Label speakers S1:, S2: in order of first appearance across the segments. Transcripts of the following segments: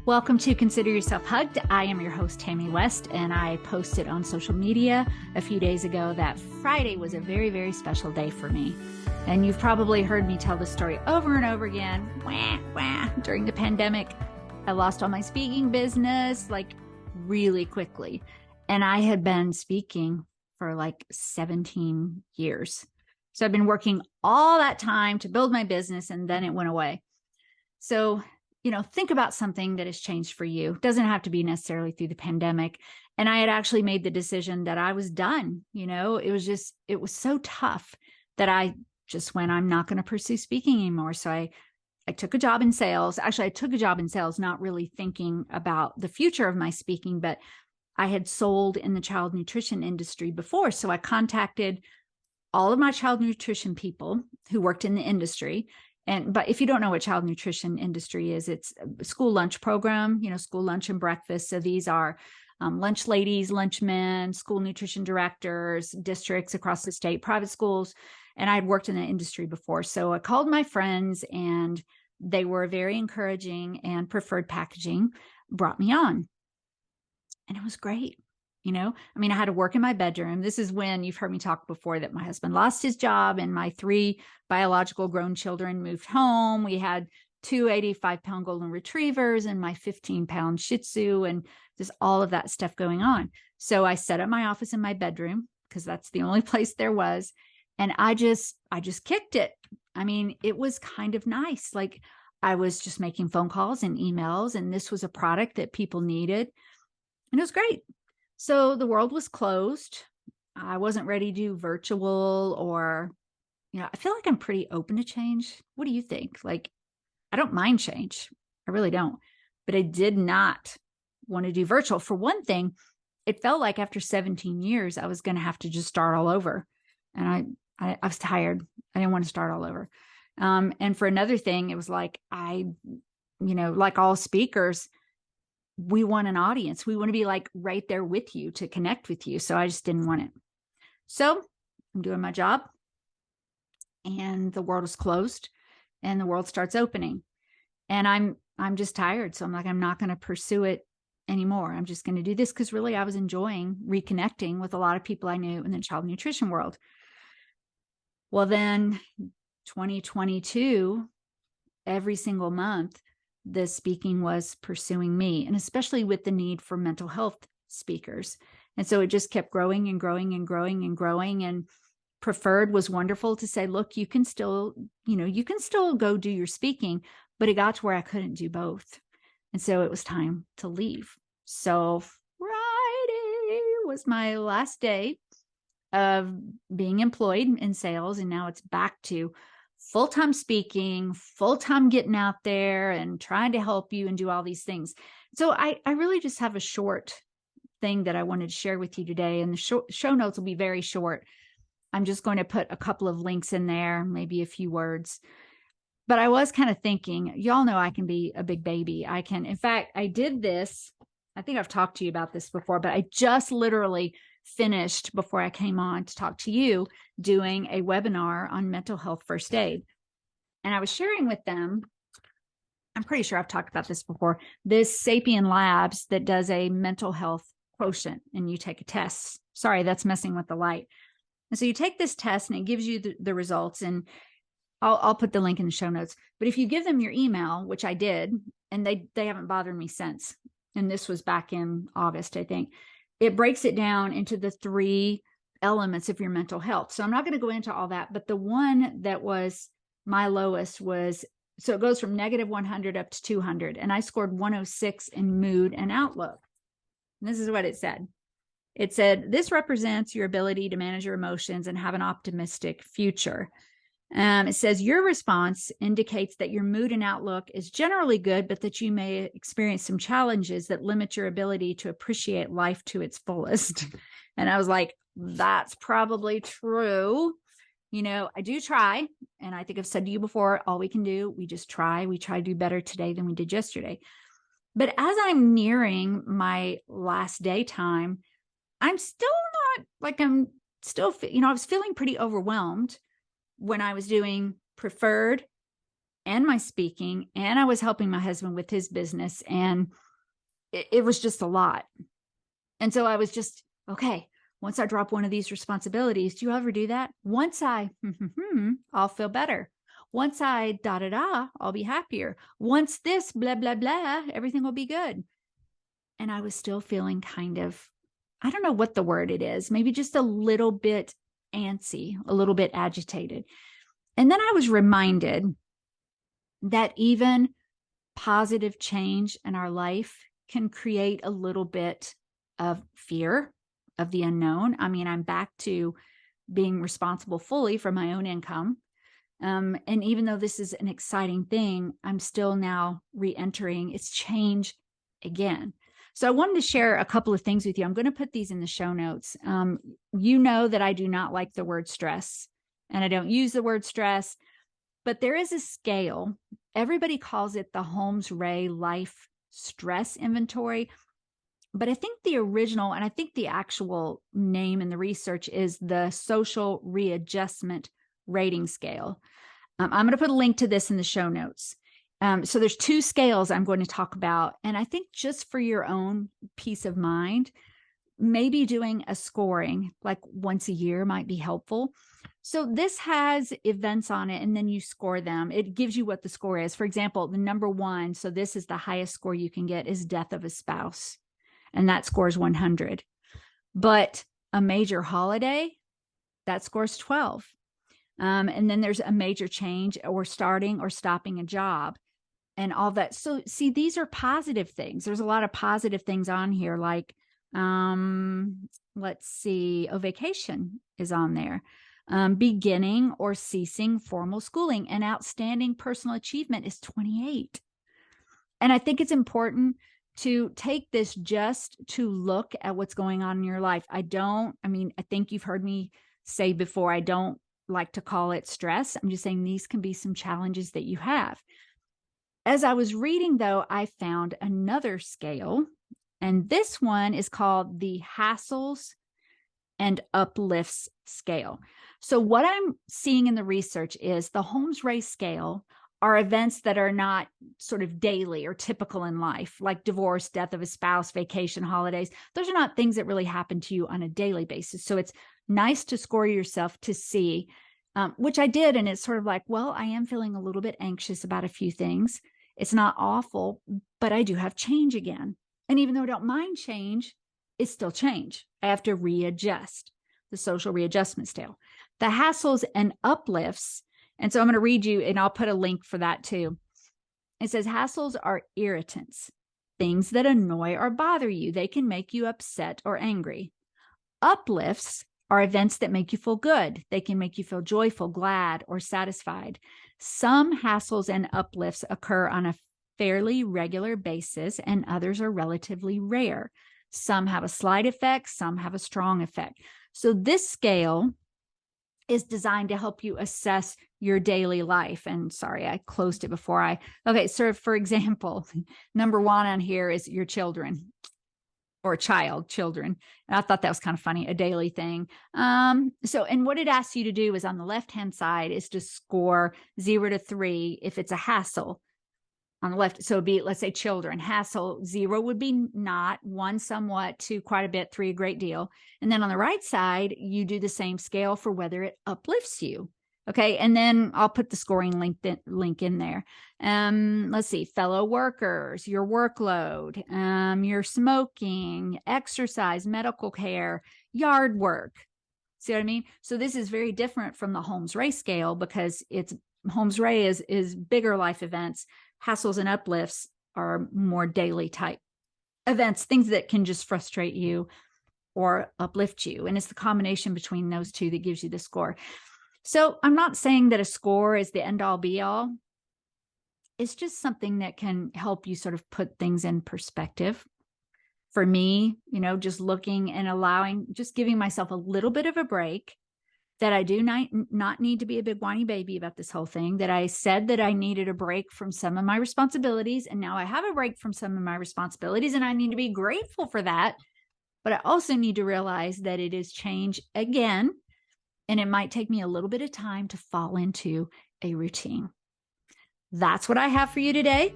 S1: Welcome to Consider Yourself Hugged. I am your host, Tammy West, and I posted on social media a few days ago that Friday was a very, very special day for me. And you've probably heard me tell this story over and over again. During the pandemic, I lost all my speaking business really quickly. And I had been speaking for 17 years. So I've been working all that time to build my business, and then it went away. So think about something that has changed for you. It doesn't have to be necessarily through the pandemic. And I had actually made the decision that I was done. It was so tough that I just went, I'm not going to pursue speaking anymore. So I took a job in sales. Actually, I took a job in sales, not really thinking about the future of my speaking, but I had sold in the child nutrition industry before. So I contacted all of my child nutrition people who worked in the industry. But if you don't know what child nutrition industry is, it's a school lunch program, school lunch and breakfast. So these are lunch ladies, lunch men, school nutrition directors, districts across the state, private schools. And I'd worked in the industry before. So I called my friends and they were very encouraging, and Preferred Packaging brought me on. And it was great. I had to work in my bedroom. This is when you've heard me talk before that my husband lost his job and my 3 biological grown children moved home. We had 2 85-pound golden retrievers and my 15-pound Shih Tzu and just all of that stuff going on. So I set up my office in my bedroom because that's the only place there was. And I just kicked it. It was kind of nice. I was just making phone calls and emails, and this was a product that people needed. And it was great. So the world was closed. I wasn't ready to do virtual or, I feel like I'm pretty open to change. What do you think? I don't mind change. I really don't. But I did not want to do virtual. For one thing, it felt like after 17 years, I was going to have to just start all over. And I was tired. I didn't want to start all over. And for another thing, it was like like all speakers, we want an audience. We want to be right there with you to connect with you. So I just didn't want it. So I'm doing my job and the world is closed and the world starts opening, and I'm just tired. So I'm I'm not going to pursue it anymore. I'm just going to do this because really I was enjoying reconnecting with a lot of people I knew in the child nutrition world. Well, then 2022, every single month, the speaking was pursuing me, and especially with the need for mental health speakers. And so it just kept growing and growing and growing and growing. And Preferred was wonderful to say, look, you can still go do your speaking, but it got to where I couldn't do both. And so it was time to leave. So Friday was my last day of being employed in sales. And now it's back to full-time speaking, full-time getting out there and trying to help you and do all these things. So I really just have a short thing that I wanted to share with you today. And the show notes will be very short. I'm just going to put a couple of links in there, maybe a few words. But I was kind of thinking, y'all know I can be a big baby. In fact, I did this. I think I've talked to you about this before, but I just literally finished before I came on to talk to you doing a webinar on mental health first aid. And I was sharing with them, I'm pretty sure I've talked about this before, this Sapien Labs that does a mental health quotient, and you take a test. Sorry, that's messing with the light. And so you take this test and it gives you the results, and I'll put the link in the show notes. But if you give them your email, which I did, and they haven't bothered me since, and this was back in August, I think, it breaks it down into the 3 elements of your mental health. So I'm not going to go into all that, but the one that was my lowest was, so it goes from -100 up to 200. And I scored 106 in mood and outlook. And this is what it said. It said, this represents your ability to manage your emotions and have an optimistic future. It says your response indicates that your mood and outlook is generally good, but that you may experience some challenges that limit your ability to appreciate life to its fullest. And I was like, that's probably true. I do try. And I think I've said to you before, all we can do, we just try. We try to do better today than we did yesterday. But as I'm nearing my last day time, I'm still not I was feeling pretty overwhelmed when I was doing Preferred and my speaking, and I was helping my husband with his business. And it was just a lot. And so I was just, okay, once I drop one of these responsibilities, do you ever do that? Once I'll feel better. Once I I'll be happier. Once this, blah, blah, blah, everything will be good. And I was still feeling kind of, I don't know what the word it is, maybe just a little bit antsy, a little bit agitated. And then I was reminded that even positive change in our life can create a little bit of fear of the unknown. I mean, I'm back to being responsible fully for my own income. And even though this is an exciting thing, I'm still now re-entering its change again. So I wanted to share a couple of things with you. I'm going to put these in the show notes. You know that I do not like the word stress, and I don't use the word stress, but there is a scale. Everybody calls it the Holmes-Rahe Life Stress Inventory. But I think the original, and I think the actual name in the research is the Social Readjustment Rating Scale. I'm going to put a link to this in the show notes. So there's two scales I'm going to talk about. And I think just for your own peace of mind, maybe doing a scoring like once a year might be helpful. So this has events on it, and then you score them. It gives you what the score is. For example, the number one, so this is the highest score you can get, is death of a spouse. And that scores 100. But a major holiday, that scores 12. And then there's a major change or starting or stopping a job and all that. So see, these are positive things. There's a lot of positive things on here, like, let's see, vacation is on there. Beginning or ceasing formal schooling, and outstanding personal achievement is 28. And I think it's important to take this just to look at what's going on in your life. I think you've heard me say before, I don't like to call it stress. I'm just saying these can be some challenges that you have. As I was reading, though, I found another scale, and this one is called the Hassles and Uplifts scale. So what I'm seeing in the research is the Holmes-Rahe scale are events that are not sort of daily or typical in life, like divorce, death of a spouse, vacation, holidays. Those are not things that really happen to you on a daily basis. So it's nice to score yourself to see, which I did. And it's sort of like, well, I am feeling a little bit anxious about a few things. It's not awful, but I do have change again. And even though I don't mind change, it's still change. I have to readjust, the social readjustment scale. The hassles and uplifts. And so I'm going to read you, and I'll put a link for that too. It says hassles are irritants, things that annoy or bother you. They can make you upset or angry. Uplifts are events that make you feel good. They can make you feel joyful, glad, or satisfied. Some hassles and uplifts occur on a fairly regular basis, and others are relatively rare. Some have a slight effect, some have a strong effect. So this scale is designed to help you assess your daily life. And sorry, I closed it before okay. So for example, number one on here is your children or children. And I thought that was kind of funny, a daily thing. And what it asks you to do is on the left-hand side is to score 0 to 3 if it's a hassle on the left. So it'd be, let's say children, hassle, 0 would be not, 1 somewhat, 2 quite a bit, 3 a great deal. And then on the right side, you do the same scale for whether it uplifts you. Okay. And then I'll put the scoring link in there. Let's see, fellow workers, your workload, your smoking, exercise, medical care, yard work. See what I mean? So this is very different from the Holmes-Rahe scale because Holmes-Rahe is bigger life events. Hassles and uplifts are more daily type events, things that can just frustrate you or uplift you. And it's the combination between those two that gives you the score. So I'm not saying that a score is the end all be all. It's just something that can help you sort of put things in perspective. For me, just looking and just giving myself a little bit of a break, that I do not need to be a big whiny baby about this whole thing, that I said that I needed a break from some of my responsibilities. And now I have a break from some of my responsibilities, and I need to be grateful for that. But I also need to realize that it is change again. And it might take me a little bit of time to fall into a routine. That's what I have for you today.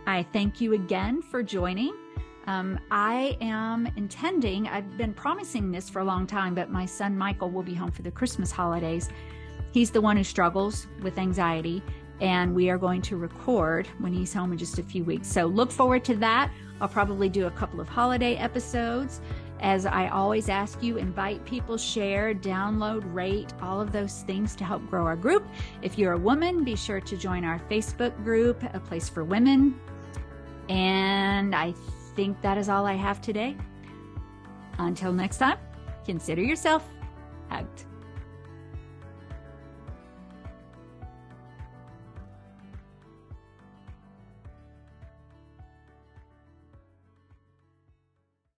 S1: I thank you again for joining. I am intending, I've been promising this for a long time, but my son Michael will be home for the Christmas holidays. He's the one who struggles with anxiety, and we are going to record when he's home in just a few weeks. So look forward to that. I'll probably do a couple of holiday episodes. As I always ask you, invite people, share, download, rate, all of those things to help grow our group. If you're a woman, be sure to join our Facebook group, A Place for Women. And I think that is all I have today. Until next time, consider yourself hugged.